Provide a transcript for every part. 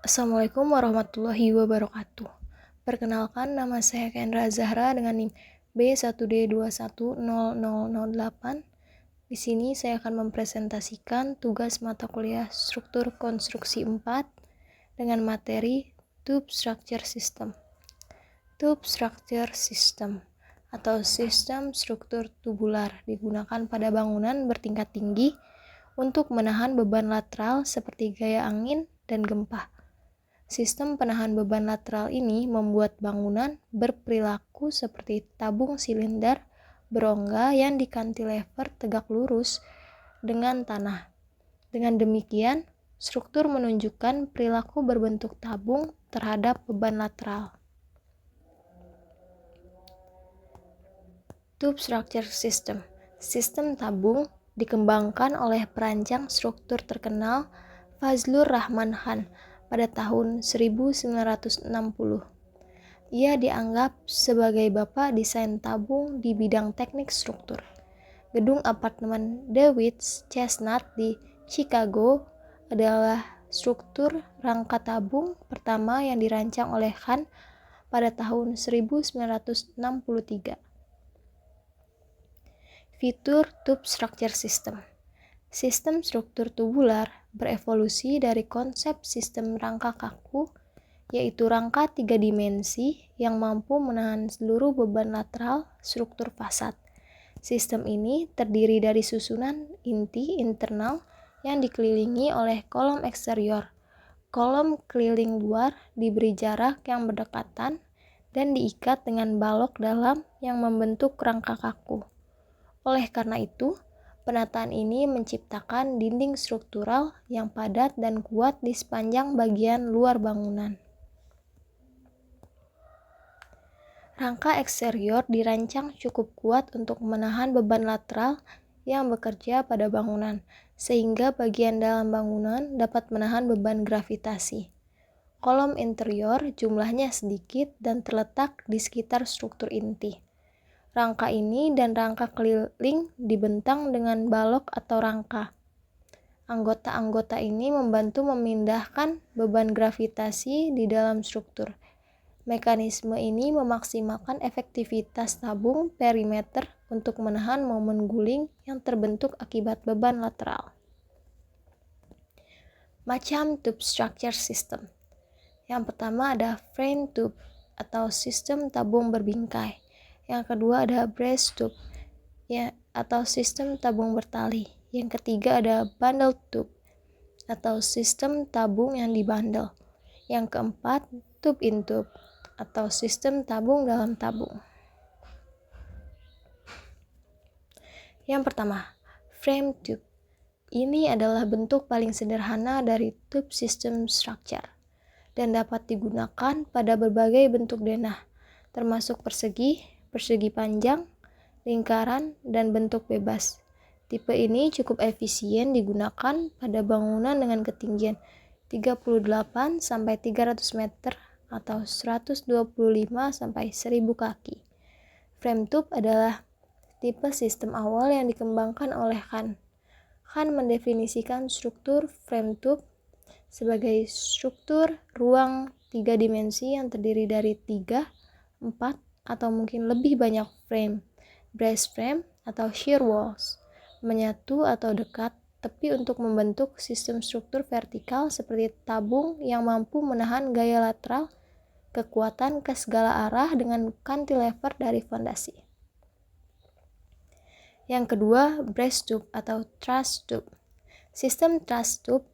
Assalamualaikum warahmatullahi wabarakatuh. Perkenalkan, nama saya Kendra Zahra dengan NIM B1D210008. Di sini saya akan mempresentasikan tugas mata kuliah struktur konstruksi 4 dengan materi Tube Structure System. Tube Structure System atau sistem struktur tubular digunakan pada bangunan bertingkat tinggi untuk menahan beban lateral seperti gaya angin dan gempa. Sistem penahan beban lateral ini membuat bangunan berperilaku seperti tabung silinder berongga yang dikantilever tegak lurus dengan tanah. Dengan demikian, struktur menunjukkan perilaku berbentuk tabung terhadap beban lateral. Tube Structure System. Sistem tabung dikembangkan oleh perancang struktur terkenal Fazlur Rahman Khan pada tahun 1960. Ia dianggap sebagai bapak desain tabung di bidang teknik struktur. Gedung apartemen DeWitt Chestnut di Chicago adalah struktur rangka tabung pertama yang dirancang oleh Khan pada tahun 1963. Fitur Tube Structure System. Sistem struktur tubular berevolusi dari konsep sistem rangka kaku, yaitu rangka 3 dimensi yang mampu menahan seluruh beban lateral struktur fasad. Sistem ini terdiri dari susunan inti internal yang dikelilingi oleh kolom eksterior. Kolom keliling luar diberi jarak yang berdekatan dan diikat dengan balok dalam yang membentuk rangka kaku. Oleh karena itu, penataan ini menciptakan dinding struktural yang padat dan kuat di sepanjang bagian luar bangunan. Rangka eksterior dirancang cukup kuat untuk menahan beban lateral yang bekerja pada bangunan, sehingga bagian dalam bangunan dapat menahan beban gravitasi. Kolom interior jumlahnya sedikit dan terletak di sekitar struktur inti. Rangka ini dan rangka keliling dibentang dengan balok atau rangka. Anggota-anggota ini membantu memindahkan beban gravitasi di dalam struktur. Mekanisme ini memaksimalkan efektivitas tabung perimeter untuk menahan momen guling yang terbentuk akibat beban lateral. Macam tube structure system. Yang pertama ada frame tube atau sistem tabung berbingkai. Yang kedua ada brace tube atau sistem tabung bertali. Yang ketiga ada bundle tube atau sistem tabung yang dibandel. Yang keempat, tube in tube atau sistem tabung dalam tabung. Yang pertama, frame tube. Ini adalah bentuk paling sederhana dari tube system structure dan dapat digunakan pada berbagai bentuk denah, termasuk persegi, persegi panjang, lingkaran, dan bentuk bebas. Tipe ini cukup efisien digunakan pada bangunan dengan ketinggian 38 sampai 300 meter atau 125 sampai 1000 kaki. Frame tube adalah tipe sistem awal yang dikembangkan oleh Khan. Khan mendefinisikan struktur frame tube sebagai struktur ruang 3 dimensi yang terdiri dari 3, 4, atau mungkin lebih banyak frame, brace frame atau shear walls, menyatu atau dekat tepi untuk membentuk sistem struktur vertikal seperti tabung yang mampu menahan gaya lateral kekuatan ke segala arah dengan cantilever dari fondasi. Yang kedua, brace tube atau truss tube. Sistem truss tube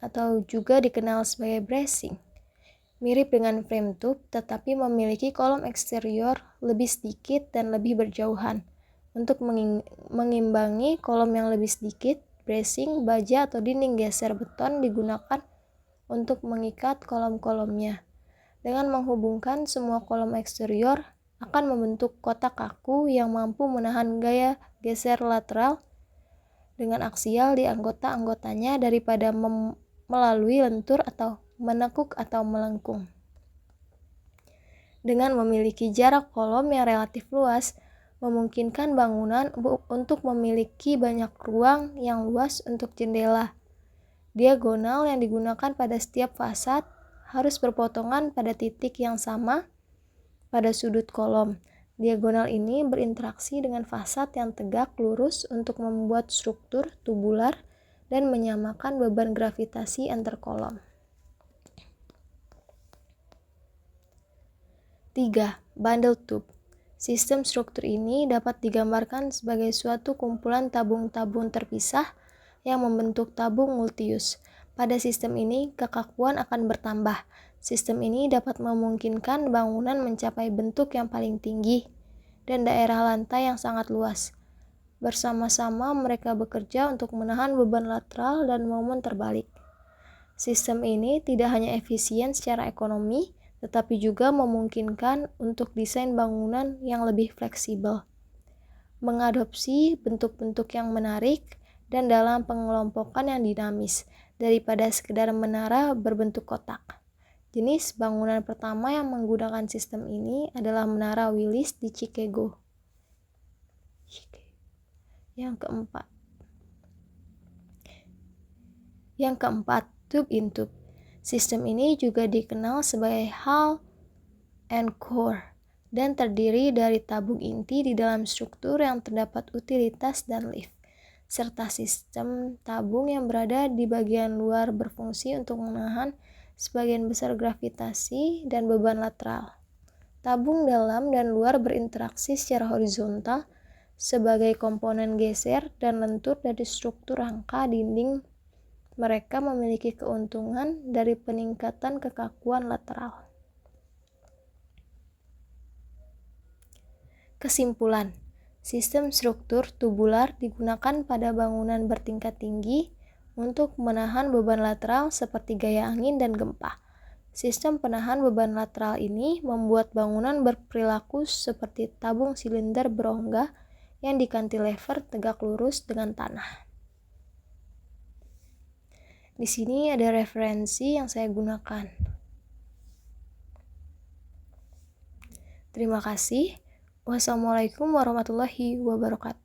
atau juga dikenal sebagai bracing mirip dengan frame tube, tetapi memiliki kolom eksterior lebih sedikit dan lebih berjauhan. Untuk mengimbangi kolom yang lebih sedikit, bracing, baja, atau dinding geser beton digunakan untuk mengikat kolom-kolomnya. Dengan menghubungkan semua kolom eksterior, akan membentuk kotak kaku yang mampu menahan gaya geser lateral dengan aksial di anggota-anggotanya daripada melalui lentur atau menekuk atau melengkung. Dengan memiliki jarak kolom yang relatif luas, memungkinkan bangunan untuk memiliki banyak ruang yang luas untuk jendela. Diagonal yang digunakan pada setiap fasad harus berpotongan pada titik yang sama pada sudut kolom. Diagonal ini berinteraksi dengan fasad yang tegak lurus untuk membuat struktur tubular dan menyamakan beban gravitasi antar kolom. 3. Bundle tube. Sistem struktur ini dapat digambarkan sebagai suatu kumpulan tabung-tabung terpisah yang membentuk tabung multi-use. Pada sistem ini, kekakuan akan bertambah. Sistem ini dapat memungkinkan bangunan mencapai bentuk yang paling tinggi dan daerah lantai yang sangat luas. Bersama-sama mereka bekerja untuk menahan beban lateral dan momen terbalik. Sistem ini tidak hanya efisien secara ekonomi, tetapi juga memungkinkan untuk desain bangunan yang lebih fleksibel, mengadopsi bentuk-bentuk yang menarik, dan dalam pengelompokan yang dinamis, daripada sekedar menara berbentuk kotak. Jenis bangunan pertama yang menggunakan sistem ini adalah Menara Willis di Chicago. Yang keempat, tube in tube. Sistem ini juga dikenal sebagai Hall and Core dan terdiri dari tabung inti di dalam struktur yang terdapat utilitas dan lift, serta sistem tabung yang berada di bagian luar berfungsi untuk menahan sebagian besar gravitasi dan beban lateral. Tabung dalam dan luar berinteraksi secara horizontal sebagai komponen geser dan lentur dari struktur rangka dinding. Mereka memiliki keuntungan dari peningkatan kekakuan lateral. Kesimpulan, sistem struktur tubular digunakan pada bangunan bertingkat tinggi untuk menahan beban lateral seperti gaya angin dan gempa. Sistem penahan beban lateral ini membuat bangunan berperilaku seperti tabung silinder berongga yang dikantilever tegak lurus dengan tanah. Di sini ada referensi yang saya gunakan. Terima kasih. Wassalamualaikum warahmatullahi wabarakatuh.